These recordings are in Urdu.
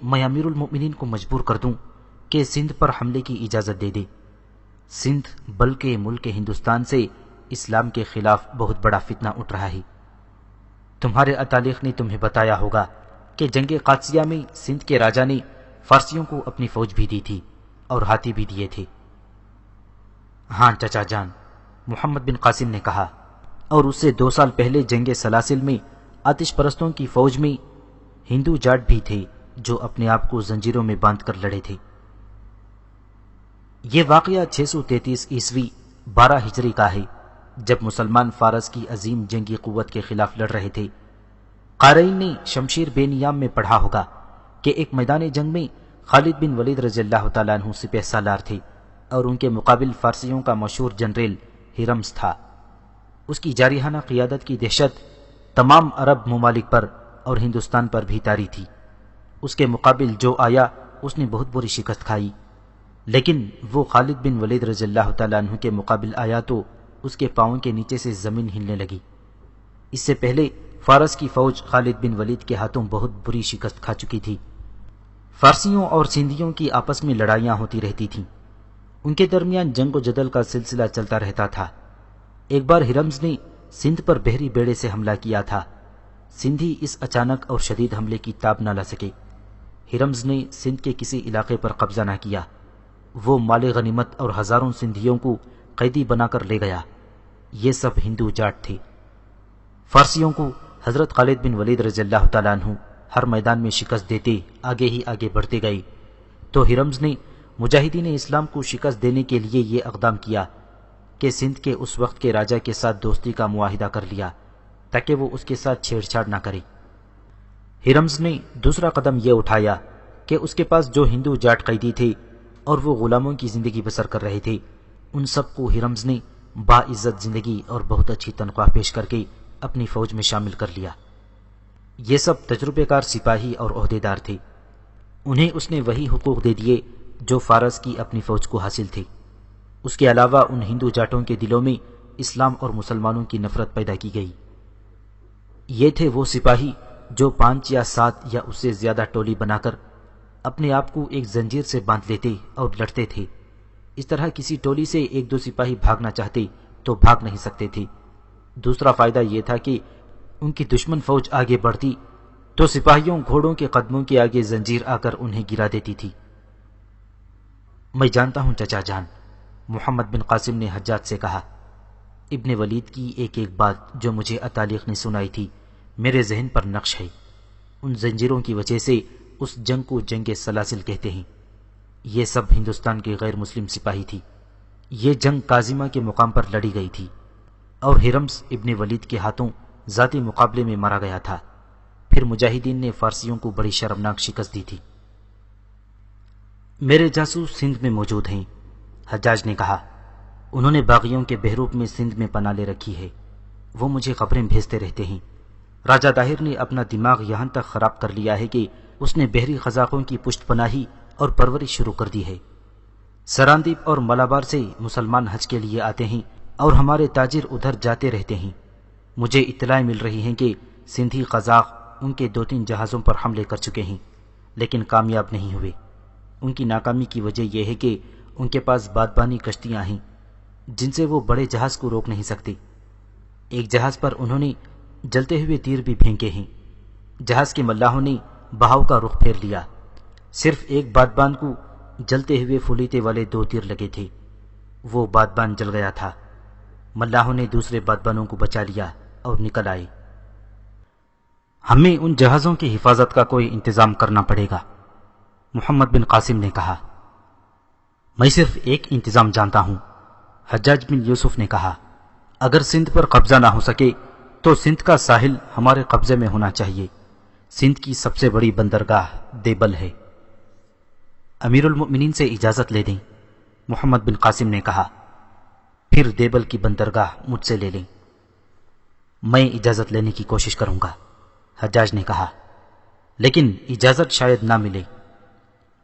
میں امیر المؤمنین کو مجبور کر دوں کہ سندھ پر حملے کی اجازت دے دے۔ سندھ بلکہ ملک ہندوستان سے اسلام کے خلاف بہت بڑا فتنہ اٹھ رہا ہے۔ تمہارے اتالیق نے تمہیں بتایا ہوگا کہ جنگ قادسیہ میں سندھ کے راجا نے فارسیوں کو اپنی فوج بھی دی تھی اور ہاتھی بھی دیے تھے۔ ہاں چچا جان، محمد بن قاسم نے کہا، اور اس سے 2 سال پہلے جنگ سلاسل میں آتش پرستوں کی فوج میں ہندو جاٹ بھی تھے جو اپنے آپ کو زنجیروں میں باندھ کر لڑے تھے۔ یہ واقعہ 633 عیسوی 12 ہجری کا ہے، جب مسلمان فارس کی عظیم جنگی قوت کے خلاف لڑ رہے تھے۔ قارئین نے شمشیر بے نیام میں پڑھا ہوگا کہ ایک میدان جنگ میں خالد بن ولید رضی اللہ تعالیٰ عنہ سپہ سالار تھے اور ان کے مقابل فارسیوں کا مشہور جنرل ہرمز تھا۔ اس کی جارحانہ قیادت کی دہشت تمام عرب ممالک پر اور ہندوستان پر بھی طاری تھی۔ اس کے مقابل جو آیا اس نے بہت بری شکست کھائی، لیکن وہ خالد بن ولید رضی اللہ تعالیٰ عنہ کے مقابل آیا تو اس کے پاؤں کے نیچے سے زمین ہلنے لگی۔ اس سے پہلے فارس کی فوج خالد بن ولید کے ہاتھوں بہت بری شکست کھا چکی تھی۔ فارسیوں اور سندھیوں کی آپس میں لڑائیاں ہوتی رہتی تھیں، ان کے درمیان جنگ و جدل کا سلسلہ چلتا رہتا تھا۔ ایک بار ہرمز نے سندھ پر بحری بیڑے سے حملہ کیا تھا۔ سندھی اس اچانک اور شدید حملے کی تاب نہ لا سکے۔ ہرمز نے سندھ کے کسی علاقے پر قبضہ نہ کیا، وہ مال غنیمت اور ہزاروں سندھیوں کو قیدی بنا کر لے گیا۔ یہ سب ہندو جاٹ تھے۔ فارسیوں کو حضرت خالد بن ولید رضی اللہ تعالیٰ عنہ ہر میدان میں شکست دیتے آگے ہی آگے بڑھتے گئے، تو ہرمز نے مجاہدین اسلام کو شکست دینے کے لیے یہ اقدام کیا کہ سندھ کے اس وقت کے راجا کے ساتھ دوستی کا معاہدہ کر لیا تاکہ وہ اس کے ساتھ چھیڑ چھاڑ نہ کرے۔ ہرمز نے دوسرا قدم یہ اٹھایا کہ اس کے پاس جو ہندو جاٹ قیدی تھے اور وہ غلاموں کی زندگی بسر کر رہے تھے، ان سب کو ہرمز نے باعزت زندگی اور بہت اچھی تنخواہ پیش کر کے اپنی فوج میں شامل کر لیا۔ یہ سب تجربے کار سپاہی اور عہدیدار تھے، انہیں اس نے وہی حقوق دے دیے جو فارس کی اپنی فوج کو حاصل تھے۔ اس کے علاوہ ان ہندو جاٹوں کے دلوں میں اسلام اور مسلمانوں کی نفرت پیدا کی گئی۔ یہ تھے وہ سپاہی جو 5 یا 7 یا اس سے زیادہ ٹولی بنا کر اپنے آپ کو ایک زنجیر سے باندھ لیتے اور لڑتے تھے۔ اس طرح کسی ٹولی سے 1-2 سپاہی بھاگنا چاہتے تو بھاگ نہیں سکتے تھے۔ دوسرا فائدہ یہ تھا کہ ان کی دشمن فوج آگے بڑھتی تو سپاہیوں گھوڑوں کے قدموں کے آگے زنجیر آ کر انہیں گرا دیتی تھی۔ میں جانتا ہوں چچا جان، محمد بن قاسم نے حجاج سے کہا، ابن ولید کی ایک ایک بات جو مجھے اتالیق نے سنائی تھی میرے ذہن پر نقش ہے۔ ان زنجیروں کی وجہ سے اس جنگ کو جنگ سلاسل کہتے ہیں۔ یہ سب ہندوستان کے غیر مسلم سپاہی تھی۔ یہ جنگ کاظمہ کے مقام پر لڑی گئی تھی اور ہرمز ابن ولید کے ہاتھوں ذاتی مقابلے میں مارا گیا تھا۔ پھر مجاہدین نے فارسیوں کو بڑی شرمناک شکست دی تھی۔ میرے جاسوس سندھ میں موجود ہیں، حجاج نے کہا، انہوں نے باغیوں کے بحروب میں سندھ میں پناہ لے رکھی ہے، وہ مجھے خبریں بھیجتے رہتے ہیں۔ راجہ طاہر نے اپنا دماغ یہاں تک خراب کر لیا ہے کہ اس نے بحری قزاقوں کی پشت پناہی اور پرورش شروع کر دی ہے۔ سراندیپ اور ملابار سے مسلمان حج کے لیے آتے ہیں اور ہمارے تاجر ادھر جاتے رہتے ہیں۔ مجھے اطلاع مل رہی ہیں کہ سندھی قزاق ان کے 2-3 جہازوں پر حملے کر چکے ہیں، لیکن کامیاب نہیں ہوئے۔ ان کی ناکامی کی وجہ یہ ہے کہ ان کے پاس بادبانی کشتیاں ہیں جن سے وہ بڑے جہاز کو روک نہیں سکتے۔ ایک جہاز پر انہوں نے جلتے ہوئے تیر بھی پھینکے ہیں۔ جہاز کے ملاحوں نے بہاؤ کا رخ پھیر لیا۔ صرف ایک بادبان کو جلتے ہوئے فلیتے والے 2 تیر لگے تھے، وہ بادبان جل گیا تھا۔ ملاحوں نے دوسرے بادبانوں کو بچا لیا اور نکل آئے۔ ہمیں ان جہازوں کی حفاظت کا کوئی انتظام کرنا پڑے گا، محمد بن قاسم نے کہا۔ میں صرف ایک انتظام جانتا ہوں، حجاج بن یوسف نے کہا، اگر سندھ پر قبضہ نہ ہو سکے تو سندھ کا ساحل ہمارے قبضے میں ہونا چاہیے۔ سندھ کی سب سے بڑی بندرگاہ دیبل ہے۔ امیر المؤمنین سے اجازت لے دیں، محمد بن قاسم نے کہا، پھر دیبل کی بندرگاہ مجھ سے لے لیں۔ میں اجازت لینے کی کوشش کروں گا، حجاج نے کہا، لیکن اجازت شاید نہ ملے۔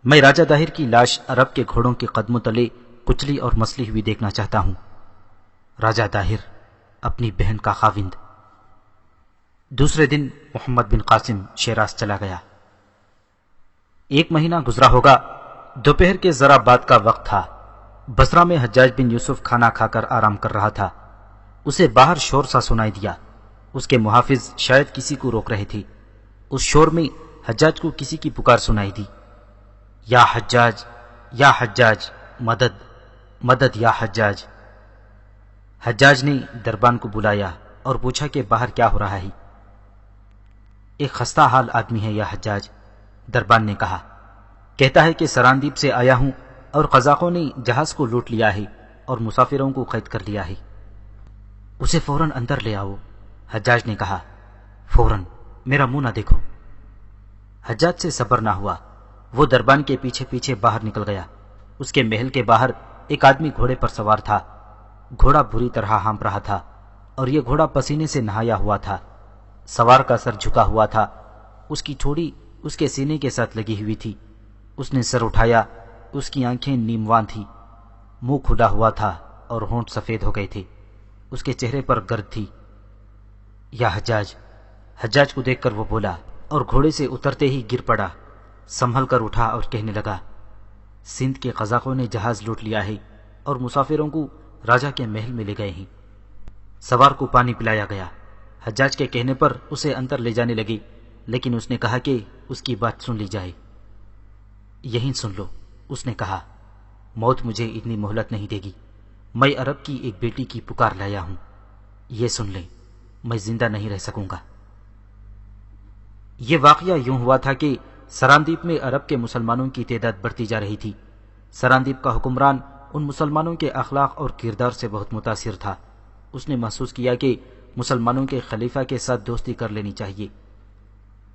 میں راجہ طاہر کی لاش عرب کے گھوڑوں کے قدموں تلے کچلی اور مسلی ہوئی دیکھنا چاہتا ہوں۔ راجہ طاہر، اپنی بہن کا خاوند۔ دوسرے دن محمد بن قاسم شیراز چلا گیا۔ 1 مہینہ گزرا ہوگا۔ دوپہر کے ذرا بعد کا وقت تھا۔ بصرہ میں حجاج بن یوسف کھانا کھا کر آرام کر رہا تھا۔ اسے باہر شور سا سنائی دیا۔ اس کے محافظ شاید کسی کو روک رہے تھے۔ اس شور میں حجاج کو کسی کی پکار سنائی دی، یا حجاج، یا حجاج، مدد، مدد یا حجاج۔ حجاج نے دربان کو بلایا اور پوچھا کہ باہر کیا ہو رہا ہے۔ ایک خستہ حال آدمی ہے یا حجاج، دربان نے کہا۔ کہتا ہے کہ سراندیپ سے آیا ہوں اور قزاقوں نے جہاز کو لوٹ لیا ہے اور مسافروں کو قید کر لیا ہے۔ اسے فوراً اندر لے آؤ، حجاج نے کہا۔ فوراً، میرا منہ نہ دیکھو۔ حجاج سے صبر نہ ہوا۔ وہ دربان کے پیچھے پیچھے باہر نکل گیا۔ اس کے محل کے باہر ایک آدمی گھوڑے پر سوار تھا۔ گھوڑا بری طرح ہانپ رہا تھا اور یہ گھوڑا پسینے سے نہایا ہوا تھا۔ سوار کا سر جھکا ہوا تھا۔ اس کی ٹھوڑی اس کے سینے کے ساتھ لگی ہوئی تھی۔ اس نے سر اٹھایا، اس کی آنکھیں نیمواں تھیں، منہ کھلا ہوا تھا اور ہونٹ سفید ہو گئے تھے۔ اس کے چہرے پر گرد تھی۔ یا حجاج، حجاج کو دیکھ کر وہ بولا اور گھوڑے سے اترتے ہی گر پڑا۔ سنبھل کر اٹھا اور کہنے لگا، سندھ کے قزاقوں نے جہاز لوٹ لیا ہے اور مسافروں کو راجا کے محل میں لے گئے ہیں۔ سوار کو پانی پلایا گیا۔ حجاج کے کہنے پر اسے اندر لے جانے لگے، لیکن اس نے کہا کہ اس کی بات سن لی جائے۔ یہیں سن لو، اس نے کہا، موت مجھے اتنی مہلت نہیں دے گی۔ میں عرب کی ایک بیٹی کی پکار لایا ہوں، یہ سن لیں، میں زندہ نہیں رہ سکوں گا۔ یہ واقعہ یوں ہوا تھا کہ سراندیپ میں عرب کے مسلمانوں کی تعداد بڑھتی جا رہی تھی۔ سراندیپ کا حکمران ان مسلمانوں کے اخلاق اور کردار سے بہت متاثر تھا۔ اس نے محسوس کیا کہ مسلمانوں کے خلیفہ کے ساتھ دوستی کر لینی چاہیے۔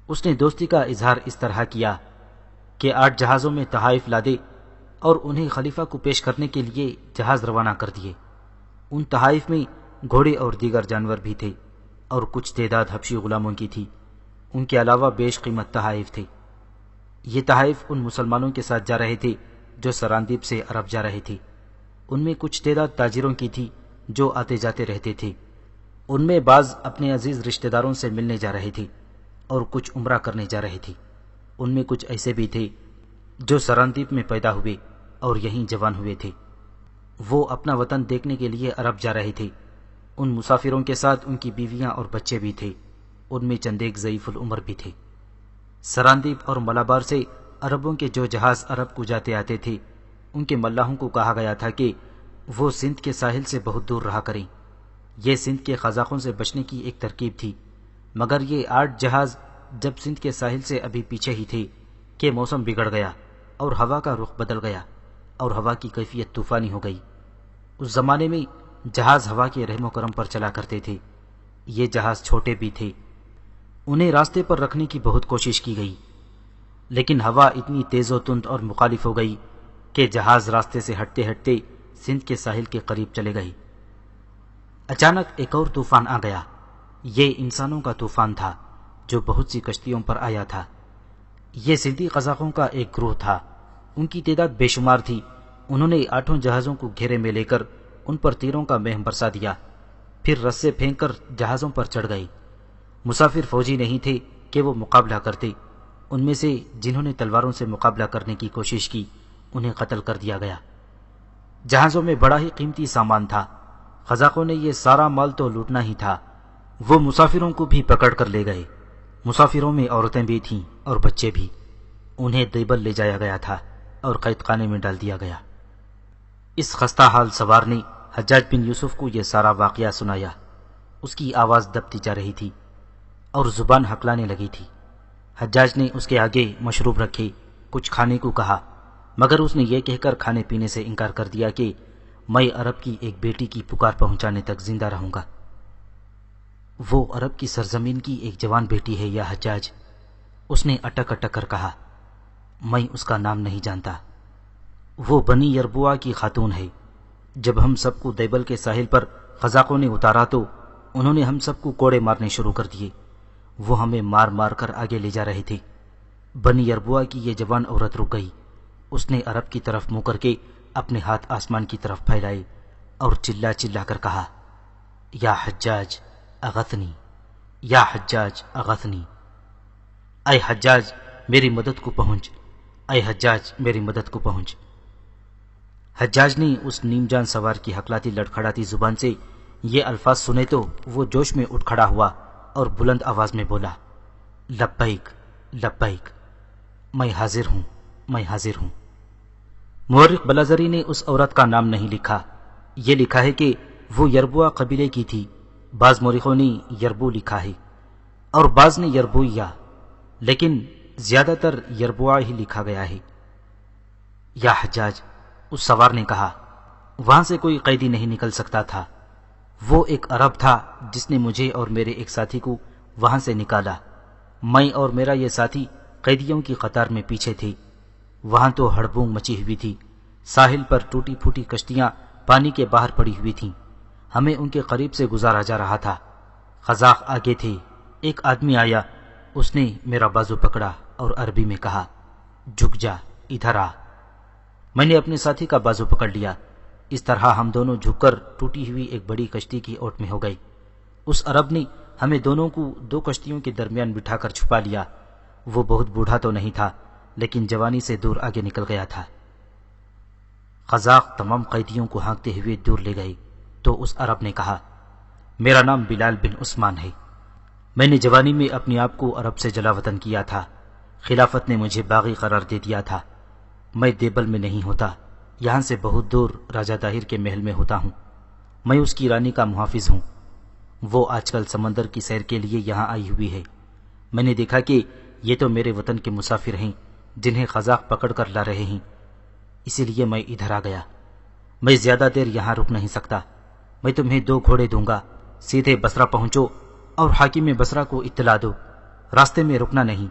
اس نے دوستی کا اظہار اس طرح کیا کہ 8 جہازوں میں تحائف لادے اور انہیں خلیفہ کو پیش کرنے کے لیے جہاز روانہ کر دیے۔ ان تحائف میں گھوڑے اور دیگر جانور بھی تھے اور کچھ تعداد حبشی غلاموں کی تھی۔ ان کے علاوہ بیش قیمت تحائف تھے۔ یہ تحائف ان مسلمانوں کے ساتھ جا رہے تھے جو سراندیپ سے عرب جا رہے تھے۔ ان میں کچھ تعداد تاجروں کی تھی جو آتے جاتے رہتے تھے۔ ان میں بعض اپنے عزیز رشتہ داروں سے ملنے جا رہے تھے اور کچھ عمرہ کرنے جا رہے تھے۔ ان میں کچھ ایسے بھی تھے جو سراندیپ میں پیدا ہوئے اور یہیں جوان ہوئے تھے۔ وہ اپنا وطن دیکھنے کے لیے عرب جا رہے تھے۔ ان مسافروں کے ساتھ ان کی بیویاں اور بچے بھی تھے۔ ان میں چند ایک ضعیف العمر بھی تھے۔ سراندیپ اور ملابار سے عربوں کے جو جہاز عرب کو جاتے آتے تھے، ان کے ملاحوں کو کہا گیا تھا کہ وہ سندھ کے ساحل سے بہت دور رہا کریں۔ یہ سندھ کے قزاقوں سے بچنے کی ایک ترکیب تھی، مگر یہ 8 جہاز جب سندھ کے ساحل سے ابھی پیچھے ہی تھے کہ موسم بگڑ گیا اور ہوا کا رخ بدل گیا اور ہوا کی کیفیت طوفانی ہو گئی۔ اس زمانے میں جہاز ہوا کے رحم و کرم پر چلا کرتے تھے۔ یہ جہاز چھوٹے بھی تھے۔ انہیں راستے پر رکھنے کی بہت کوشش کی گئی، لیکن ہوا اتنی تیز و تند اور مخالف ہو گئی کہ جہاز راستے سے ہٹتے ہٹتے سندھ کے ساحل کے قریب چلے گئے۔ اچانک ایک اور طوفان آ گیا۔ یہ انسانوں کا طوفان تھا جو بہت سی کشتیوں پر آیا تھا۔ یہ سندھی قزاقوں کا ایک گروہ تھا۔ ان کی تعداد بے شمار تھی۔ انہوں نے 8 جہازوں کو گھیرے میں لے کر ان پر تیروں کا مہم برسا دیا، پھر رسے پھینک کر جہازوں پر چڑھ گئے۔ مسافر فوجی نہیں تھے کہ وہ مقابلہ کرتے۔ ان میں سے جنہوں نے تلواروں سے مقابلہ کرنے کی کوشش کی، انہیں قتل کر دیا گیا۔ جہازوں میں بڑا ہی قیمتی سامان تھا۔ قزاقوں نے یہ سارا مال تو لوٹنا ہی تھا۔ وہ مسافروں کو بھی پکڑ کر لے گئے۔ مسافروں میں عورتیں بھی تھیں اور بچے بھی۔ انہیں دیبل لے جایا گیا تھا اور قید خانے میں ڈال دیا گیا۔ اس خستہ حال سوار نے حجاج بن یوسف کو یہ سارا واقعہ سنایا۔ اس کی آواز دبتی جا رہی تھی اور زبان ہکلانے لگی تھی۔ حجاج نے اس کے آگے مشروب رکھے، کچھ کھانے کو کہا، مگر اس نے یہ کہہ کر کھانے پینے سے انکار کر دیا کہ میں عرب کی ایک بیٹی کی پکار پہنچانے تک زندہ رہوں گا۔ وہ عرب کی سرزمین کی ایک جوان بیٹی ہے یا حجاج، اس نے اٹک اٹک کر کہا۔ میں اس کا نام نہیں جانتا۔ وہ بنی یربوع کی خاتون ہے۔ جب ہم سب کو دیبل کے ساحل پر قزاقوں نے اتارا تو انہوں نے ہم سب کو کوڑے مارنے شروع کر دیے۔ وہ ہمیں مار مار کر آگے لے جا رہے تھے۔ بنی یربوع کی یہ جوان عورت رک گئی۔ اس نے عرب کی طرف منہ کر کے اپنے ہاتھ آسمان کی طرف پھیلائے اور چلا چلا کر کہا، یا حجاج اغثنی، یا حجاج اغثنی، اے حجاج میری مدد کو پہنچ، اے حجاج میری مدد کو پہنچ۔ حجاج نے اس نیم جان سوار کی ہکلاتی لڑکھڑاتی زبان سے یہ الفاظ سنے تو وہ جوش میں اٹھ کھڑا ہوا اور بلند آواز میں بولا، لبیک لبیک، میں حاضر ہوں، میں حاضر ہوں۔ مورخ بلازری نے اس عورت کا نام نہیں لکھا، یہ لکھا ہے کہ وہ یربوا قبیلے کی تھی۔ بعض مورخوں نے یربو لکھا ہے اور بعض نے یربویا، لیکن زیادہ تر یربوا ہی لکھا گیا ہے۔ یا حجاج، اس سوار نے کہا، وہاں سے کوئی قیدی نہیں نکل سکتا تھا۔ وہ ایک عرب تھا جس نے مجھے اور میرے ایک ساتھی کو وہاں سے نکالا۔ میں اور میرا یہ ساتھی قیدیوں کی قطار میں پیچھے تھے۔ وہاں تو ہڑبونگ مچی ہوئی تھی، ساحل پر ٹوٹی پھوٹی کشتیاں پانی کے باہر پڑی ہوئی تھیں، ہمیں ان کے قریب سے گزارا جا رہا تھا۔ قزاق آگے تھے، ایک آدمی آیا، اس نے میرا بازو پکڑا اور عربی میں کہا، جھک جا، ادھر آ۔ میں نے اپنے ساتھی کا بازو پکڑ لیا، اس طرح ہم دونوں جھک کر ٹوٹی ہوئی ایک بڑی کشتی کی اوٹ میں ہو گئے۔ اس عرب نے ہمیں دونوں کو دو کشتیوں کے درمیان بٹھا کر چھپا لیا۔ وہ بہت بوڑھا تو نہیں تھا، لیکن جوانی سے دور آگے نکل گیا تھا۔ قزاق تمام قیدیوں کو ہانکتے ہوئے دور لے گئے تو اس عرب نے کہا، میرا نام بلال بن عثمان ہے، میں نے جوانی میں اپنے آپ کو عرب سے جلا وطن کیا تھا، خلافت نے مجھے باغی قرار دے دیا تھا، میں دیبل میں نہیں ہوتا، یہاں سے بہت دور راجہ طاہر کے محل میں ہوتا ہوں، میں اس کی رانی کا محافظ ہوں، وہ آج کل سمندر کی سیر کے لیے یہاں آئی ہوئی ہے، میں نے دیکھا کہ یہ تو میرے وطن کے مسافر ہیں جنہیں قزاق پکڑ کر لا رہے ہیں، اسی لیے میں ادھر آ گیا، میں زیادہ دیر یہاں رک نہیں سکتا، میں تمہیں 2 گھوڑے دوں گا، سیدھے بصرہ پہنچو اور حاکم بصرہ کو اطلاع دو، راستے میں رکنا نہیں۔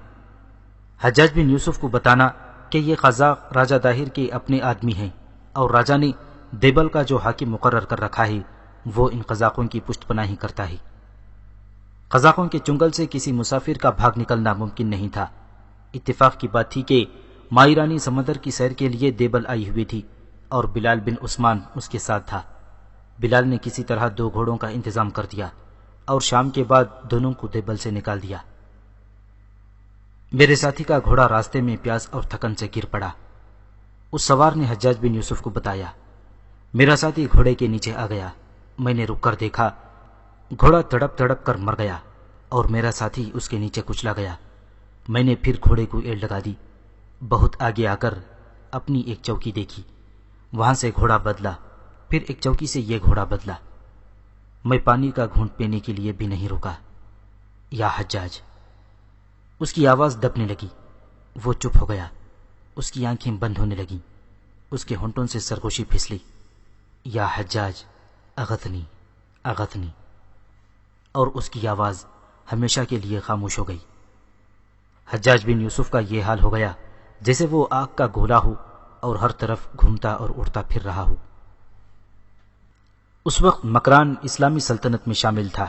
حجاج بن یوسف کو بتانا کہ یہ قزاق راجہ طاہر کے اپنے آدمی ہیں اور راجہ نے دیبل کا جو حاکم مقرر کر رکھا ہے وہ ان قزاقوں کی پشت پناہی کرتا ہے۔ قزاقوں کے چنگل سے کسی مسافر کا بھاگ نکلنا ممکن نہیں تھا۔ اتفاق کی بات تھی کہ مائی رانی سمندر کی سیر کے لیے دیبل آئی ہوئی تھی اور بلال بن عثمان اس کے ساتھ تھا۔ بلال نے کسی طرح 2 گھوڑوں کا انتظام کر دیا اور شام کے بعد دونوں کو دیبل سے نکال دیا۔ میرے ساتھی کا گھوڑا راستے میں پیاس اور تھکن سے گر پڑا۔ اس سوار نے حجاج بن یوسف کو بتایا، میرا ساتھی گھوڑے کے نیچے آ گیا، میں نے رک کر دیکھا، گھوڑا تڑپ تڑپ کر مر گیا اور میرا ساتھی اس کے نیچے کچلا گیا۔ میں نے پھر گھوڑے کو ایڑ لگا دی، بہت آگے آ کر اپنی ایک چوکی دیکھی، وہاں سے گھوڑا بدلا، پھر ایک چوکی سے یہ گھوڑا بدلا، میں پانی کا گھونٹ پینے کے لیے بھی نہیں رکا۔ یا حجاج، اس کی آواز دبنے لگی، وہ چپ ہو گیا، اس کی آنکھیں بند ہونے لگیں، اس کے ہونٹوں سے سرگوشی پھسلی، یا حجاج اغثنی اغثنی، اور اس کی آواز ہمیشہ کے لیے خاموش ہو گئی۔ حجاج بن یوسف کا یہ حال ہو گیا جیسے وہ آگ کا گولا ہو اور ہر طرف گھومتا اور اڑتا پھر رہا ہو۔ اس وقت مکران اسلامی سلطنت میں شامل تھا۔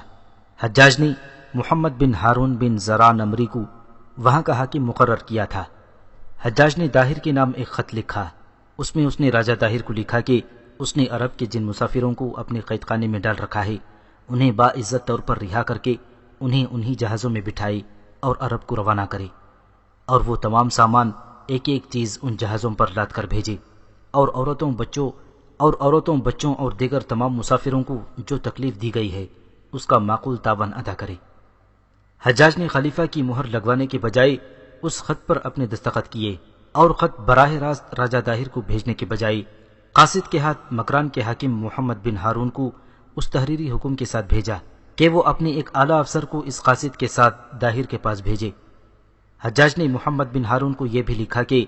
حجاج نے محمد بن ہارون بن زرع نمری کو وہاں کا حاکم مقرر کیا تھا۔ حجاج نے طاہر کے نام ایک خط لکھا، اس میں اس نے راجہ طاہر کو لکھا کہ اس نے عرب کے جن مسافروں کو اپنے قید خانے میں ڈال رکھا ہے انہیں باعزت طور پر رہا کر کے انہیں انہی جہازوں میں بٹھائے اور عرب کو روانہ کرے، اور وہ تمام سامان ایک ایک چیز ان جہازوں پر لاد کر بھیجے، اور عورتوں بچوں اور دیگر تمام مسافروں کو جو تکلیف دی گئی ہے اس کا معقول تاوان ادا کرے۔ حجاج نے خلیفہ کی مہر لگوانے کے بجائے اس خط پر اپنے دستخط کیے اور خط براہ راست راجہ طاہر کو بھیجنے کے بجائے قاصد کے ہاتھ مکران کے حاکم محمد بن ہارون کو اس تحریری حکم کے ساتھ بھیجا کہ وہ اپنے ایک اعلیٰ افسر کو اس قاصد کے ساتھ طاہر کے پاس بھیجے۔ حجاج نے محمد بن ہارون کو یہ بھی لکھا کہ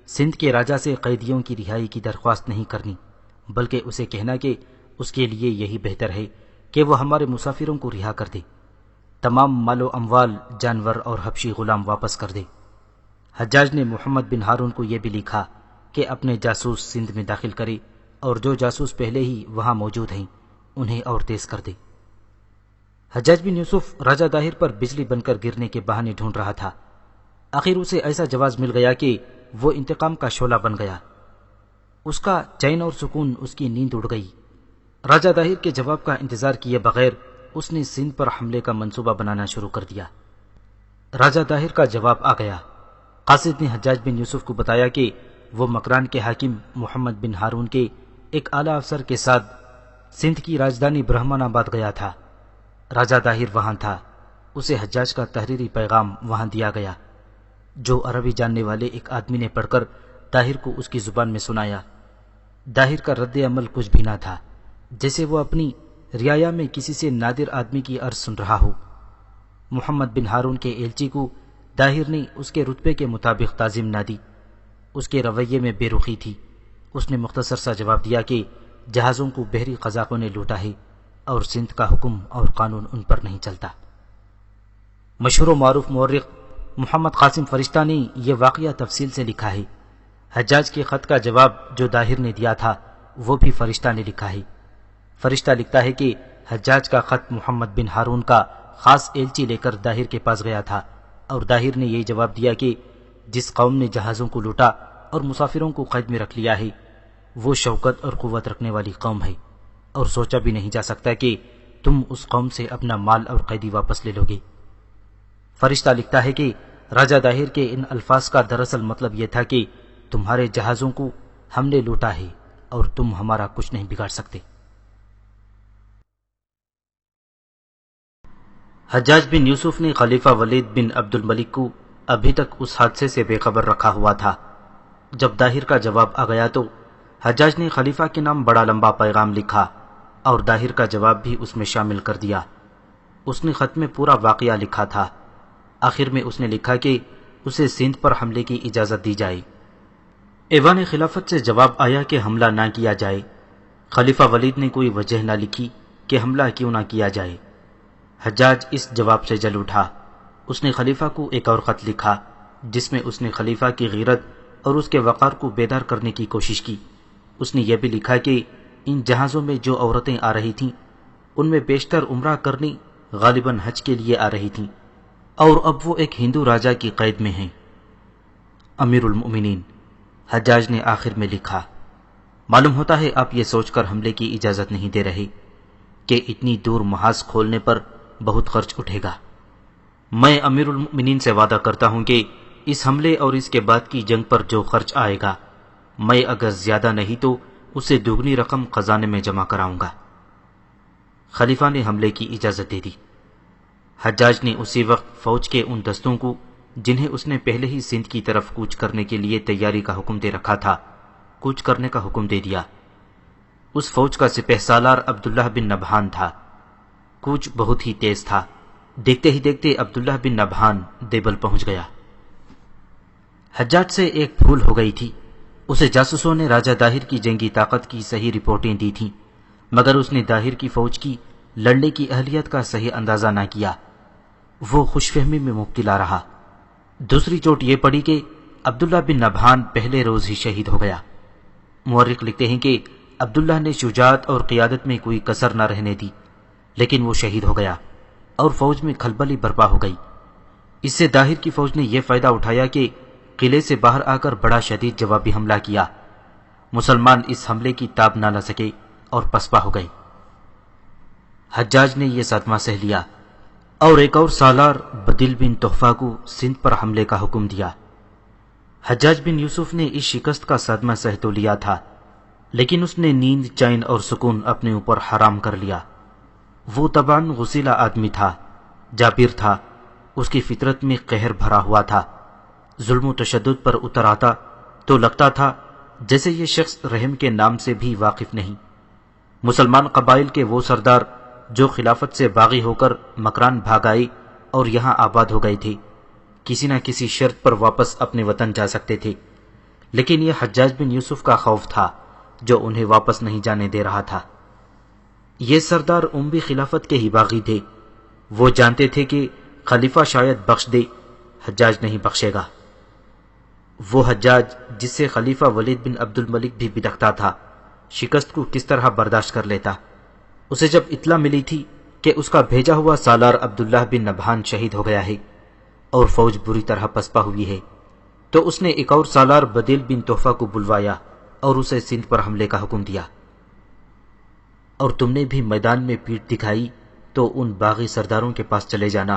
سندھ کے راجہ سے قیدیوں کی رہائی کی درخواست نہیں کرنی، بلکہ اسے کہنا کہ اس کے لیے یہی بہتر ہے کہ وہ ہمارے مسافروں کو رہا کر دے، تمام مال و اموال، جانور اور حبشی غلام واپس کر دے۔ حجاج نے محمد بن ہارون کو یہ بھی لکھا کہ اپنے جاسوس سندھ میں داخل کرے اور جو جاسوس پہلے ہی وہاں موجود ہیں انہیں اور تیز کر دے۔ حجاج بن یوسف راجہ طاہر پر بجلی بن کر گرنے کے بہانے ڈھونڈ رہا تھا، آخر اسے ایسا جواز مل گیا کہ وہ انتقام کا شعلہ بن گیا۔ اس کا چین اور سکون، اس کی نیند اڑ گئی۔ راجہ طاہر کے جواب کا انتظار کیے بغیر اس نے سندھ پر حملے کا منصوبہ بنانا شروع کر دیا۔ راجہ طاہر کا جواب آ گیا، قاصد نے حجاج بن یوسف کو بتایا کہ وہ مکران کے حاکم محمد بن ہارون کے ایک اعلیٰ افسر کے ساتھ سندھ کی راجدھانی برہمان آباد گیا تھا۔ راجہ داہر وہاں تھا۔ اسے حجاج کا تحریری پیغام وہاں دیا گیا، جو عربی جاننے والے ایک آدمی نے پڑھ کر داہر کو اس کی زبان میں سنایا۔ داہر کا رد عمل کچھ بھی نہ تھا، جیسے وہ اپنی رعایا میں کسی سے نادر آدمی کی عرض سن رہا ہو۔ محمد بن ہارون کے ایلچی کو داہر نے اس کے رتبے کے مطابق تعظیم نہ دی۔ اس کے رویے میں بے رخی تھی۔ اس نے مختصر سا جواب دیا کہ جہازوں کو بحری قزاقوں نے لوٹا ہے اور سندھ کا حکم اور قانون ان پر نہیں چلتا۔ مشہور و معروف مورخ محمد قاسم فرشتہ نے یہ واقعہ تفصیل سے لکھا ہے۔ حجاج کے خط کا جواب جو داہر نے دیا تھا وہ بھی فرشتہ نے لکھا ہے۔ فرشتہ لکھتا ہے کہ حجاج کا خط محمد بن ہارون کا خاص ایلچی لے کر داہر کے پاس گیا تھا، اور داہر نے یہ جواب دیا کہ جس قوم نے جہازوں کو لوٹا اور مسافروں کو قید میں رکھ لیا ہے وہ شوکت اور قوت رکھنے والی قوم ہے، اور سوچا بھی نہیں جا سکتا کہ تم اس قوم سے اپنا مال اور قیدی واپس لے لو گے۔ فرشتہ لکھتا ہے کہ راجہ داہر کے ان الفاظ کا دراصل مطلب یہ تھا کہ تمہارے جہازوں کو ہم نے لوٹا ہے اور تم ہمارا کچھ نہیں بگاڑ سکتے۔ حجاج بن یوسف نے خلیفہ ولید بن عبد الملک کو ابھی تک اس حادثے سے بے خبر رکھا ہوا تھا۔ جب داہر کا جواب آ گیا تو حجاج نے خلیفہ کے نام بڑا لمبا پیغام لکھا اور داہر کا جواب بھی اس میں شامل کر دیا۔ اس نے خط میں پورا واقعہ لکھا تھا۔ آخر میں اس نے لکھا کہ اسے سندھ پر حملے کی اجازت دی جائے۔ ایوان خلافت سے جواب آیا کہ حملہ نہ کیا جائے۔ خلیفہ ولید نے کوئی وجہ نہ لکھی کہ حملہ کیوں نہ کیا جائے۔ حجاج اس جواب سے جل اٹھا۔ اس نے خلیفہ کو ایک اور خط لکھا جس میں اس نے خلیفہ کی غیرت اور اس کے وقار کو بیدار کرنے کی کوشش کی۔ اس نے یہ بھی لکھا کہ ان جہازوں میں جو عورتیں آ رہی تھیں ان میں بیشتر عمرہ کرنے غالباً حج کے لیے آ رہی تھیں، اور اب وہ ایک ہندو راجا کی قید میں ہیں۔ امیر المؤمنین حجاج نے آخر میں لکھا، معلوم ہوتا ہے آپ یہ سوچ کر حملے کی اجازت نہیں دے رہے کہ اتنی دور محاذ کھولنے پر بہت خرچ اٹھے گا۔ میں امیر المؤمنین سے وعدہ کرتا ہوں کہ اس حملے اور اس کے بعد کی جنگ پر جو خرچ آئے گا میں اگر زیادہ نہیں تو اسے دوگنی رقم خزانے میں جمع کراؤں گا۔ خلیفہ نے حملے کی اجازت دے دی۔ حجاج نے اسی وقت فوج کے ان دستوں کو جنہیں اس نے پہلے ہی سندھ کی طرف کوچ کرنے کے لیے تیاری کا حکم دے رکھا تھا، کوچ کرنے کا حکم دے دیا۔ اس فوج کا سپہ سالار عبداللہ بن نبہان تھا۔ کوچ بہت ہی تیز تھا۔ دیکھتے ہی دیکھتے عبداللہ بن نبہان دیبل پہنچ گیا۔ حجاج سے ایک بھول ہو گئی تھی۔ اسے جاسوسوں نے راجہ داہر کی جنگی طاقت کی صحیح رپورٹیں دی تھیں، مگر اس نے داہر کی فوج کی لڑنے کی اہلیت کا صحیح اندازہ نہ کیا۔ وہ خوش فہمی میں مبتلا رہا۔ دوسری چوٹ یہ پڑی کہ عبداللہ بن نبہان پہلے روز ہی شہید ہو گیا۔ مورخ لکھتے ہیں کہ عبداللہ نے شجاعت اور قیادت میں کوئی کسر نہ رہنے دی، لیکن وہ شہید ہو گیا اور فوج میں کھلبلی برپا ہو گئی۔ اس سے داہر کی فوج نے یہ فائدہ اٹھایا کہ قلعے سے باہر آ کر بڑا شدید جوابی حملہ کیا۔ مسلمان اس حملے کی تاب نہ لا سکے اور پسپا ہو گئے۔ حجاج نے یہ صدمہ سہ لیا اور ایک اور سالار بدیل بن تحفہ کو سندھ پر حملے کا حکم دیا۔ حجاج بن یوسف نے اس شکست کا صدمہ سہ تو لیا تھا، لیکن اس نے نیند، چین اور سکون اپنے اوپر حرام کر لیا۔ وہ طبعاً غسیلہ آدمی تھا، جابر تھا، اس کی فطرت میں قہر بھرا ہوا تھا۔ ظلم و تشدد پر اتر آتا تو لگتا تھا جیسے یہ شخص رحم کے نام سے بھی واقف نہیں۔ مسلمان قبائل کے وہ سردار جو خلافت سے باغی ہو کر مکران بھاگ آئے اور یہاں آباد ہو گئے تھے، کسی نہ کسی شرط پر واپس اپنے وطن جا سکتے تھے، لیکن یہ حجاج بن یوسف کا خوف تھا جو انہیں واپس نہیں جانے دے رہا تھا۔ یہ سردار اموی خلافت کے ہی باغی تھے۔ وہ جانتے تھے کہ خلیفہ شاید بخش دے، حجاج نہیں بخشے گا۔ وہ حجاج جس سے خلیفہ ولید بن عبد الملک بھی بدکتا تھا، شکست کو کس طرح برداشت کر لیتا؟ اسے جب اطلاع ملی تھی کہ اس کا بھیجا ہوا سالار عبداللہ بن نبہان شہید ہو گیا ہے اور فوج بری طرح پسپا ہوئی ہے، تو اس نے ایک اور سالار بدیل بن تحفہ کو بلوایا اور اسے سندھ پر حملے کا حکم دیا۔ اور تم نے بھی میدان میں پیٹھ دکھائی تو ان باغی سرداروں کے پاس چلے جانا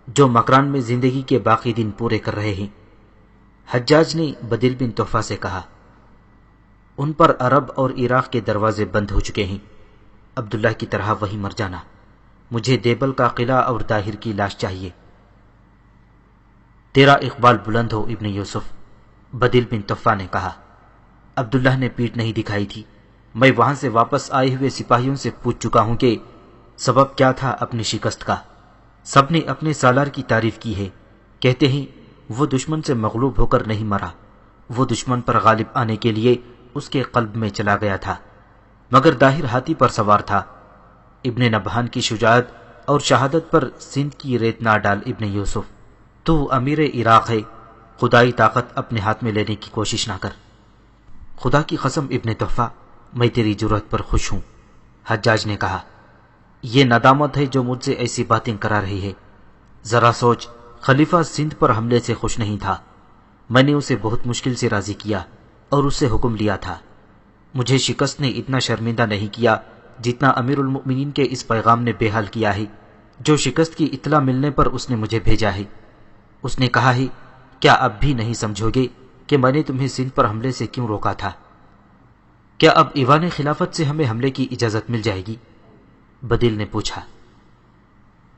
جو مکران میں زندگی کے باقی دن پورے کر رہے ہیں۔ حجاج نے بدیل بن تحفہ سے کہا، ان پر عرب اور عراق کے دروازے بند ہو چکے ہیں، عبداللہ کی طرح وہی مر جانا، مجھے دیبل کا قلعہ اور طاہر کی لاش چاہیے۔ تیرا اقبال بلند ہو ابن یوسف، بدیل بن تحفہ نے کہا۔ عبداللہ نے پیٹھ نہیں دکھائی تھی۔ میں وہاں سے واپس آئے ہوئے سپاہیوں سے پوچھ چکا ہوں کہ سبب کیا تھا اپنی شکست کا۔ سب نے اپنے سالار کی تعریف کی ہے، کہتے ہیں وہ دشمن سے مغلوب ہو کر نہیں مرا، وہ دشمن پر غالب آنے کے لیے اس کے قلب میں چلا گیا تھا، مگر داہر ہاتھی پر سوار تھا۔ ابن نبہان کی شجاعت اور شہادت پر سندھ کی ریت نہ ڈال ابن یوسف، تو امیر عراق ہے، خدائی طاقت اپنے ہاتھ میں لینے کی کوشش نہ کر۔ خدا کی قسم ابن تحفہ، میں تیری جرأت پر خوش ہوں، حجاج نے کہا۔ یہ ندامت ہے جو مجھ سے ایسی باتیں کرا رہی ہے۔ ذرا سوچ، خلیفہ سندھ پر حملے سے خوش نہیں تھا، میں نے اسے بہت مشکل سے راضی کیا اور اس سے حکم لیا تھا۔ مجھے شکست نے اتنا شرمندہ نہیں کیا جتنا امیر المؤمنین کے اس پیغام نے بے حال کیا ہے جو شکست کی اطلاع ملنے پر اس نے مجھے بھیجا ہے۔ اس نے کہا ہے، کیا اب بھی نہیں سمجھو گے کہ میں نے تمہیں سندھ پر حملے سے کیوں روکا تھا؟ کیا اب ایوان خلافت سے ہمیں حملے کی اجازت مل جائے گی؟ بدیل نے پوچھا۔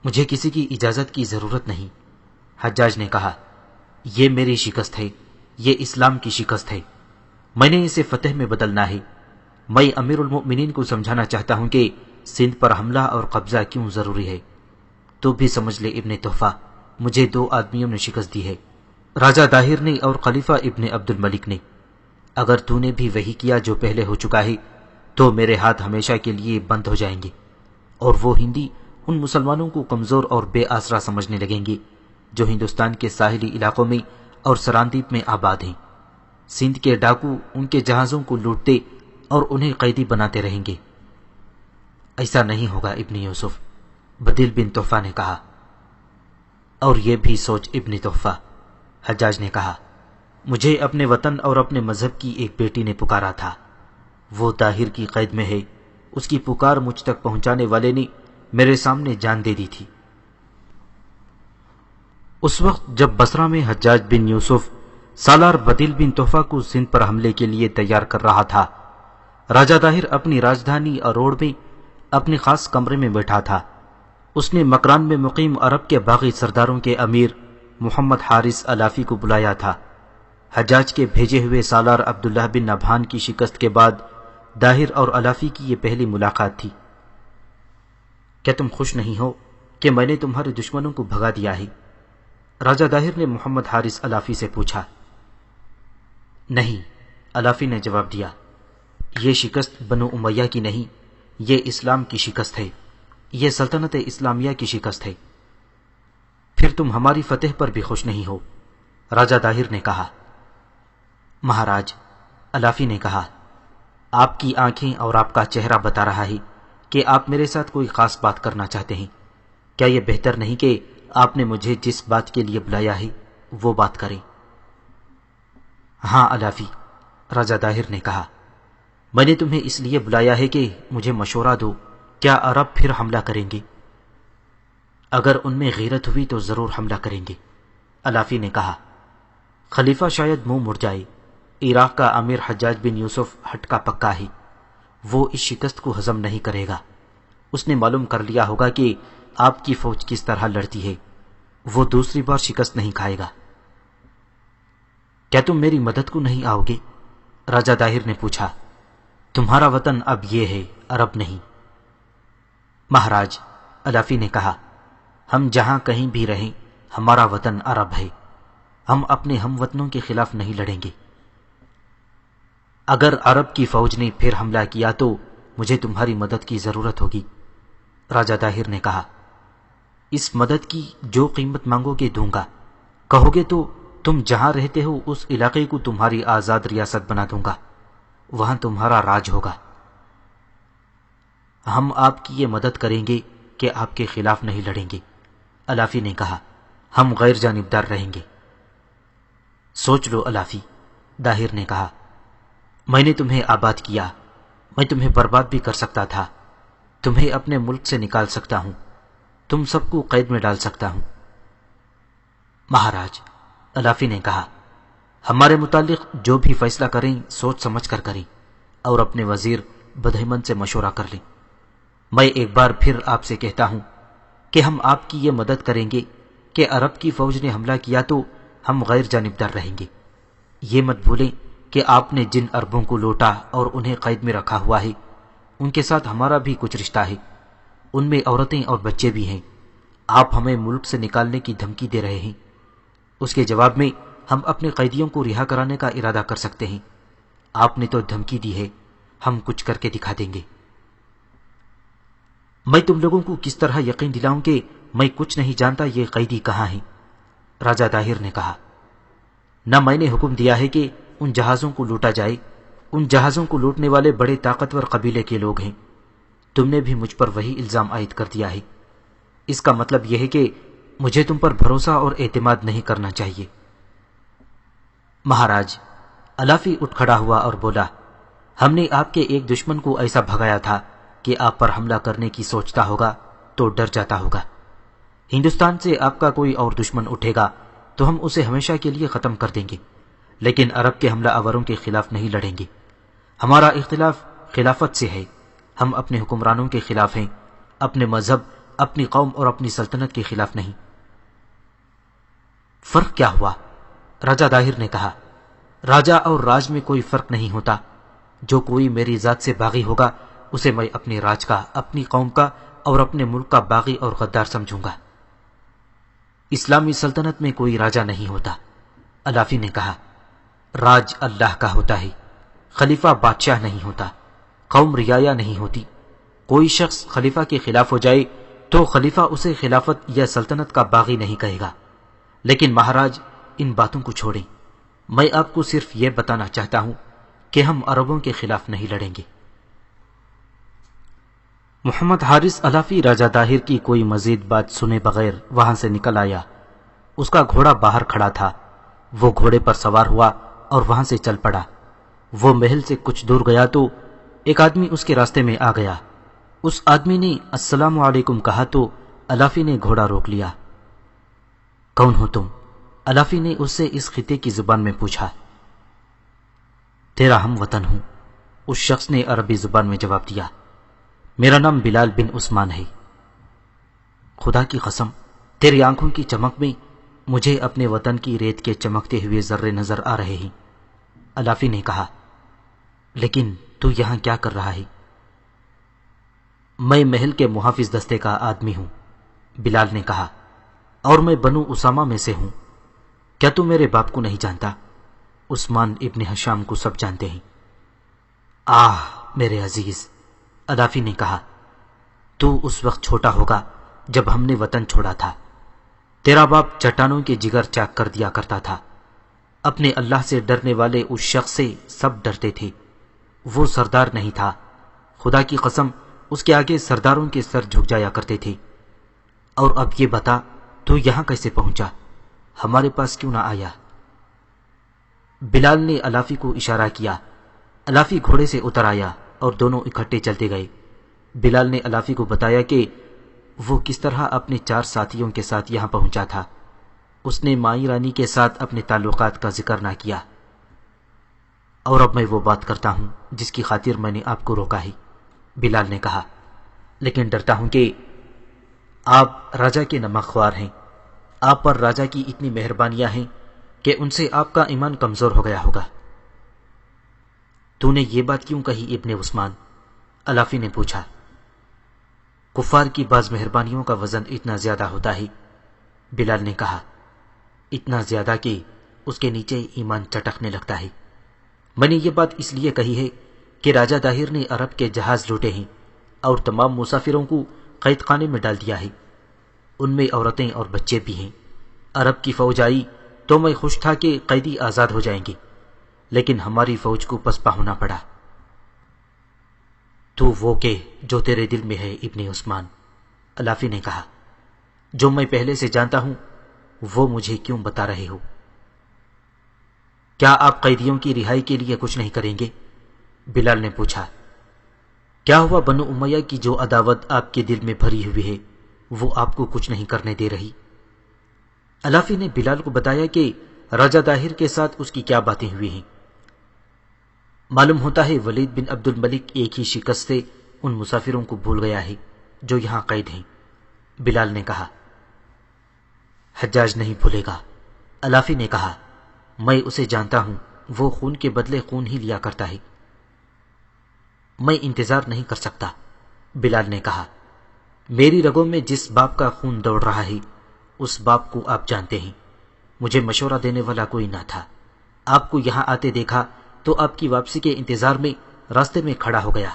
مجھے کسی کی اجازت کی ضرورت نہیں، حجاج نے کہا۔ یہ میری شکست ہے، یہ اسلام کی شکست ہے، میں نے اسے فتح میں بدلنا ہے۔ میں امیر المؤمنین کو سمجھانا چاہتا ہوں کہ سندھ پر حملہ اور قبضہ کیوں ضروری ہے۔ تو بھی سمجھ لے ابن تحفہ، مجھے دو آدمیوں نے شکست دی ہے، راجہ داہر نے اور خلیفہ ابن عبد الملک نے۔ اگر تو نے بھی وہی کیا جو پہلے ہو چکا ہے تو میرے ہاتھ ہمیشہ کے لیے بند ہو جائیں گے، اور وہ ہندی ان مسلمانوں کو کمزور اور بے آسرا سمجھنے لگیں گے جو ہندوستان کے ساحلی علاقوں میں اور سراندیپ میں آباد ہیں۔ سندھ کے ڈاکو ان کے جہازوں کو لوٹتے اور انہیں قیدی بناتے رہیں گے۔ ایسا نہیں ہوگا ابن یوسف، بدیل بن تحفہ نے کہا۔ اور یہ بھی سوچ ابن تحفہ، حجاج نے کہا، مجھے اپنے وطن اور اپنے مذہب کی ایک بیٹی نے پکارا تھا، وہ طاہر کی قید میں ہے، اس کی پکار مجھ تک پہنچانے والے نے میرے سامنے جان دے دی تھی۔ اس وقت جب بصرہ میں حجاج بن یوسف سالار بدیل بن تحفہ کو سندھ پر حملے کے لیے تیار کر رہا تھا، راجہ داہر اپنی راجدھانی اروڑ میں اپنے خاص کمرے میں بیٹھا تھا۔ اس نے مکران میں مقیم عرب کے باغی سرداروں کے امیر محمد حارث الافی کو بلایا تھا۔ حجاج کے بھیجے ہوئے سالار عبداللہ بن نبہان کی شکست کے بعد داہر اور الافی کی یہ پہلی ملاقات تھی۔ کیا تم خوش نہیں ہو کہ میں نے تمہارے دشمنوں کو بھگا دیا ہے؟ راجہ داہر نے محمد حارث الافی سے پوچھا۔ نہیں، الافی نے جواب دیا، یہ شکست بنو امیہ کی نہیں، یہ اسلام کی شکست ہے، یہ سلطنت اسلامیہ کی شکست ہے۔ پھر تم ہماری فتح پر بھی خوش نہیں ہو؟ راجہ داہر نے کہا۔ مہاراج، الافی نے کہا، آپ کی آنکھیں اور آپ کا چہرہ بتا رہا ہے کہ آپ میرے ساتھ کوئی خاص بات کرنا چاہتے ہیں۔ کیا یہ بہتر نہیں کہ آپ نے مجھے جس بات کے لیے بلایا ہے وہ بات کریں؟ ہاں الافی، راجہ داہر نے کہا، میں نے تمہیں اس لیے بلایا ہے کہ مجھے مشورہ دو، کیا عرب پھر حملہ کریں گے؟ اگر ان میں غیرت ہوئی تو ضرور حملہ کریں گے، الافی نے کہا۔ خلیفہ شاید منہ مڑ جائے، عراق کا امیر حجاج بن یوسف ہٹ کا پکا ہے، وہ اس شکست کو ہضم نہیں کرے گا۔ اس نے معلوم کر لیا ہوگا کہ آپ کی فوج کس طرح لڑتی ہے، وہ دوسری بار شکست نہیں کھائے گا۔ کیا تم میری مدد کو نہیں آؤ گے؟ راجہ داہر نے پوچھا۔ تمہارا وطن اب یہ ہے، عرب نہیں۔ مہاراج، الافی نے کہا، ہم جہاں کہیں بھی رہیں ہمارا وطن عرب ہے، ہم اپنے ہم وطنوں کے خلاف نہیں لڑیں گے۔ اگر عرب کی فوج نے پھر حملہ کیا تو مجھے تمہاری مدد کی ضرورت ہوگی، راجہ داہر نے کہا۔ اس مدد کی جو قیمت مانگو گے دوں گا، کہو گے تو تم جہاں رہتے ہو اس علاقے کو تمہاری آزاد ریاست بنا دوں گا، وہاں تمہارا راج ہوگا۔ ہم آپ کی یہ مدد کریں گے کہ آپ کے خلاف نہیں لڑیں گے، الافی نے کہا، ہم غیر جانبدار رہیں گے۔ سوچ لو الافی، داہر نے کہا، میں نے تمہیں آباد کیا، میں تمہیں برباد بھی کر سکتا تھا، تمہیں اپنے ملک سے نکال سکتا ہوں، تم سب کو قید میں ڈال سکتا ہوں۔ مہاراج، الافی نے کہا، ہمارے متعلق جو بھی فیصلہ کریں سوچ سمجھ کر کریں اور اپنے وزیر بدہمن سے مشورہ کر لیں۔ میں ایک بار پھر آپ سے کہتا ہوں کہ ہم آپ کی یہ مدد کریں گے کہ عرب کی فوج نے حملہ کیا تو ہم غیر جانبدار رہیں گے۔ یہ مت بھولیں کہ آپ نے جن عربوں کو لوٹا اور انہیں قید میں رکھا ہوا ہے ان کے ساتھ ہمارا بھی کچھ رشتہ ہے، ان میں عورتیں اور بچے بھی ہیں۔ آپ ہمیں ملک سے نکالنے کی دھمکی دے رہے ہیں، اس کے جواب میں ہم اپنے قیدیوں کو رہا کرانے کا ارادہ کر سکتے ہیں۔ آپ نے تو دھمکی دی ہے، ہم کچھ کر کے دکھا دیں گے۔ میں تم لوگوں کو کس طرح یقین دلاؤں کہ میں کچھ نہیں جانتا یہ قیدی کہاں ہیں؟ راجہ طاہر نے کہا۔ نہ میں نے حکم دیا ہے کہ ان جہازوں کو لوٹا جائے، ان جہازوں کو لوٹنے والے بڑے طاقتور قبیلے کے لوگ ہیں۔ تم نے بھی مجھ پر وہی الزام عائد کر دیا ہے۔ اس کا مطلب یہ ہے کہ مجھے تم پر بھروسہ اور اعتماد نہیں کرنا چاہیے۔ مہاراج، الافی اٹھ کھڑا ہوا اور بولا، ہم نے آپ کے ایک دشمن کو ایسا بھگایا تھا کہ آپ پر حملہ کرنے کی سوچتا ہوگا تو ڈر جاتا ہوگا۔ ہندوستان سے آپ کا کوئی اور دشمن اٹھے گا تو ہم اسے ہمیشہ کے لیے ختم کر دیں گے، لیکن عرب کے حملہ آوروں کے خلاف نہیں لڑیں گے۔ ہمارا اختلاف خلافت سے ہے، ہم اپنے حکمرانوں کے خلاف ہیں، اپنے مذہب، اپنی قوم اور اپنی سلطنت کے خلاف نہیں۔ فرق کیا ہوا؟ راجہ طاہر نے کہا، راجہ اور راج میں کوئی فرق نہیں ہوتا۔ جو کوئی میری ذات سے باغی ہوگا اسے میں اپنے راج کا، اپنی قوم کا اور اپنے ملک کا باغی اور غدار سمجھوں گا۔ اسلامی سلطنت میں کوئی راجہ نہیں ہوتا، الافی نے کہا۔ راج اللہ کا ہوتا ہے، خلیفہ بادشاہ نہیں ہوتا، قوم رعایا نہیں ہوتی۔ کوئی شخص خلیفہ کے خلاف ہو جائے تو خلیفہ اسے خلافت یا سلطنت کا باغی نہیں کہے گا۔ لیکن مہاراج، ان باتوں کو چھوڑیں، میں آپ کو صرف یہ بتانا چاہتا ہوں کہ ہم عربوں کے خلاف نہیں لڑیں گے۔ محمد حارث الافی راجہ طاہر کی کوئی مزید بات سنے بغیر وہاں سے نکل آیا۔ اس کا گھوڑا باہر کھڑا تھا، وہ گھوڑے پر سوار ہوا اور وہاں سے چل پڑا۔ وہ محل سے کچھ دور گیا تو ایک آدمی اس کے راستے میں آ گیا۔ اس آدمی نے السلام علیکم کہا تو الافی نے گھوڑا روک لیا۔ کون ہو تم؟ الافی نے اس سے اس خطے کی زبان میں پوچھا۔ تیرا ہم وطن ہوں، اس شخص نے عربی زبان میں جواب دیا۔ میرا نام بلال بن عثمان ہے۔ خدا کی قسم، تیری آنکھوں کی چمک میں مجھے اپنے وطن کی ریت کے چمکتے ہوئے ذرے نظر آ رہے ہیں، الافی نے کہا۔ لیکن تو یہاں کیا کر رہا ہے؟ میں محل کے محافظ دستے کا آدمی ہوں، بلال نے کہا، اور میں بنو اسامہ میں سے ہوں۔ کیا تو میرے باپ کو نہیں جانتا؟ عثمان ابن ہشام کو سب جانتے ہیں۔ آہ میرے عزیز، الافی نے کہا، تو اس وقت چھوٹا ہوگا جب ہم نے وطن چھوڑا تھا۔ تیرا باپ چٹانوں کے جگر چاک کر دیا کرتا تھا۔ اپنے اللہ سے ڈرنے والے اس شخص سے سب ڈرتے تھے۔ وہ سردار نہیں تھا، خدا کی قسم اس کے آگے سرداروں کے سر جھک جایا کرتے تھے۔ اور اب یہ بتا تو یہاں کیسے پہنچا؟ ہمارے پاس کیوں نہ آیا؟ بلال نے الافی کو اشارہ کیا۔ الافی گھوڑے سے اتر آیا اور دونوں اکٹھے چلتے گئے۔ بلال نے الافی کو بتایا کہ وہ کس طرح اپنے 4 ساتھیوں کے ساتھ یہاں پہنچا تھا۔ اس نے مائی رانی کے ساتھ اپنے تعلقات کا ذکر نہ کیا۔ اور اب میں وہ بات کرتا ہوں جس کی خاطر میں نے آپ کو روکا ہے، بلال نے کہا، لیکن ڈرتا ہوں کہ آپ راجہ کے نمک خوار ہیں۔ آپ پر راجہ کی اتنی مہربانیاں ہیں کہ ان سے آپ کا ایمان کمزور ہو گیا ہوگا۔ تو نے یہ بات کیوں کہی ابن عثمان؟ الافی نے پوچھا۔ کفار کی بعض مہربانیوں کا وزن اتنا زیادہ ہوتا ہے، بلال نے کہا، اتنا زیادہ کہ اس کے نیچے ایمان چٹکنے لگتا ہے۔ میں نے یہ بات اس لیے کہی ہے کہ راجہ طاہر نے عرب کے جہاز لوٹے ہیں اور تمام مسافروں کو قید خانے میں ڈال دیا ہے۔ ان میں عورتیں اور بچے بھی ہیں۔ عرب کی فوج آئی تو میں خوش تھا کہ قیدی آزاد ہو جائیں گے، لیکن ہماری فوج کو پسپا ہونا پڑا۔ تو وہ کہ جو تیرے دل میں ہے ابن عثمان، الافی نے کہا، جو میں پہلے سے جانتا ہوں وہ مجھے کیوں بتا رہے ہو؟ کیا آپ قیدیوں کی رہائی کے لیے کچھ نہیں کریں گے؟ بلال نے پوچھا۔ کیا ہوا بنو امیہ کی جو عداوت آپ کے دل میں بھری ہوئی ہے وہ آپ کو کچھ نہیں کرنے دے رہی؟ الافی نے بلال کو بتایا کہ راجہ داہر کے ساتھ اس کی کیا باتیں ہوئی ہیں۔ معلوم ہوتا ہے ولید بن عبد الملک ایک ہی شکست سے ان مسافروں کو بھول گیا ہے جو یہاں قید ہیں۔ بلال نے کہا۔ حجاج نہیں بھولے گا، الافی نے کہا، میں اسے جانتا ہوں، وہ خون کے بدلے خون ہی لیا کرتا ہے۔ میں انتظار نہیں کر سکتا، بلال نے کہا۔ میری رگوں میں جس باپ کا خون دوڑ رہا ہے اس باپ کو آپ جانتے ہیں۔ مجھے مشورہ دینے والا کوئی نہ تھا، آپ کو یہاں آتے دیکھا تو آپ کی واپسی کے انتظار میں راستے میں کھڑا ہو گیا۔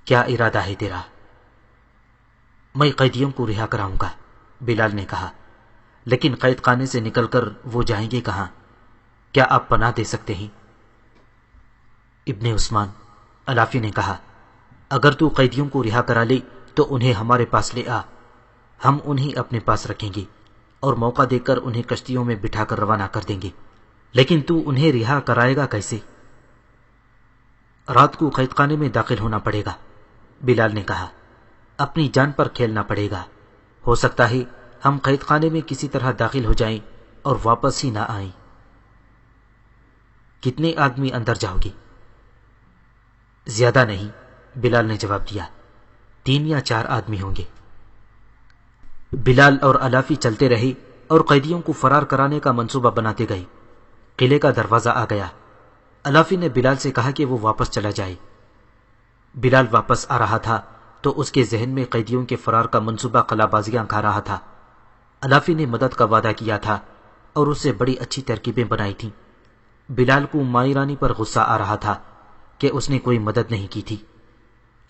کیا ارادہ ہے تیرا؟ میں قیدیوں کو رہا کراؤں گا، بلال نے کہا، لیکن قید خانے سے نکل کر وہ جائیں گے کہاں؟ کیا آپ پناہ دے سکتے ہیں؟ ابن عثمان، الافی نے کہا، اگر تو قیدیوں کو رہا کرا لے تو انہیں ہمارے پاس لے آ، ہم انہیں اپنے پاس رکھیں گے اور موقع دے کر انہیں کشتیوں میں بٹھا کر روانہ کر دیں گے۔ لیکن تو انہیں رہا کرائے گا کیسے؟ رات کو قید خانے میں داخل ہونا پڑے گا، بلال نے کہا، اپنی جان پر کھیلنا پڑے گا۔ ہو سکتا ہے ہم قید خانے میں کسی طرح داخل ہو جائیں اور واپس ہی نہ آئیں۔ کتنے آدمی اندر جاؤ گے؟ زیادہ نہیں، بلال نے جواب دیا، 3 یا 4 آدمی ہوں گے۔ بلال اور الافی چلتے رہے اور قیدیوں کو فرار کرانے کا منصوبہ بناتے گئے۔ قلعے کا دروازہ آ گیا۔ الافی نے بلال سے کہا کہ وہ واپس چلا جائے۔ بلال واپس آ رہا تھا تو اس کے ذہن میں قیدیوں کے فرار کا منصوبہ قلع بازیاں کھا رہا تھا۔ الافی نے مدد کا وعدہ کیا تھا اور اس سے بڑی اچھی ترکیبیں بنائی تھیں۔ بلال کو مائی رانی پر غصہ آ رہا تھا کہ اس نے کوئی مدد نہیں کی تھی۔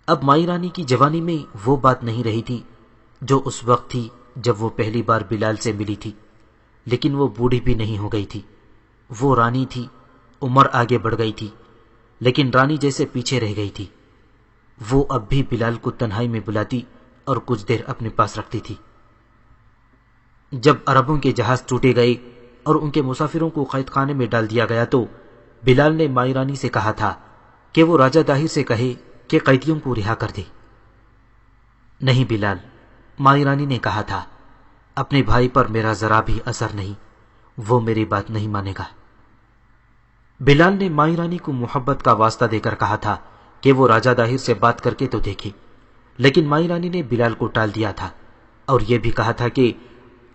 اب مائی رانی کی جوانی میں وہ بات نہیں رہی تھی جو اس وقت تھی جب وہ پہلی بار بلال سے ملی تھی، لیکن وہ بوڑھی بھی نہیں ہو گئی تھی۔ وہ رانی تھی، عمر آگے بڑھ گئی تھی، لیکن رانی جیسے پیچھے رہ گئی تھی۔ وہ اب بھی بلال کو تنہائی میں بلاتی اور کچھ دیر اپنے پاس رکھتی تھی۔ جب عربوں کے جہاز ٹوٹے گئے اور ان کے مسافروں کو قید خانے میں ڈال دیا گیا تو بلال نے مائی رانی سے کہا تھا کہ وہ راجہ داہر سے کہے کہ قیدیوں کو رہا کر دے۔ نہیں بلال، مائی رانی نے کہا تھا، اپنے بھائی پر میرا ذرا بھی اثر نہیں، وہ میری بات نہیں مانے گا۔ بلال نے مائی رانی کو محبت کا واسطہ دے کر کہا تھا کہ وہ راجہ داہر سے بات کر کے تو دیکھے، لیکن مائی رانی نے بلال کو ٹال دیا تھا اور یہ بھی کہا تھا کہ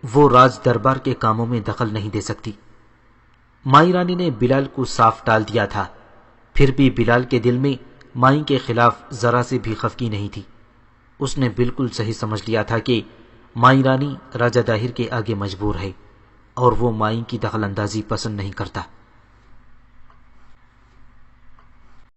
وہ راج دربار کے کاموں میں دخل نہیں دے سکتی۔ مائی رانی نے بلال کو صاف ٹال دیا تھا، پھر بھی بلال کے دل میں مائی کے خلاف ذرا سے بھی خفگی نہیں تھی۔ اس نے بالکل صحیح سمجھ لیا تھا کہ مائی رانی راجہ داہر کے آگے مجبور ہے اور وہ مائی کی دخل اندازی پسند نہیں کرتا۔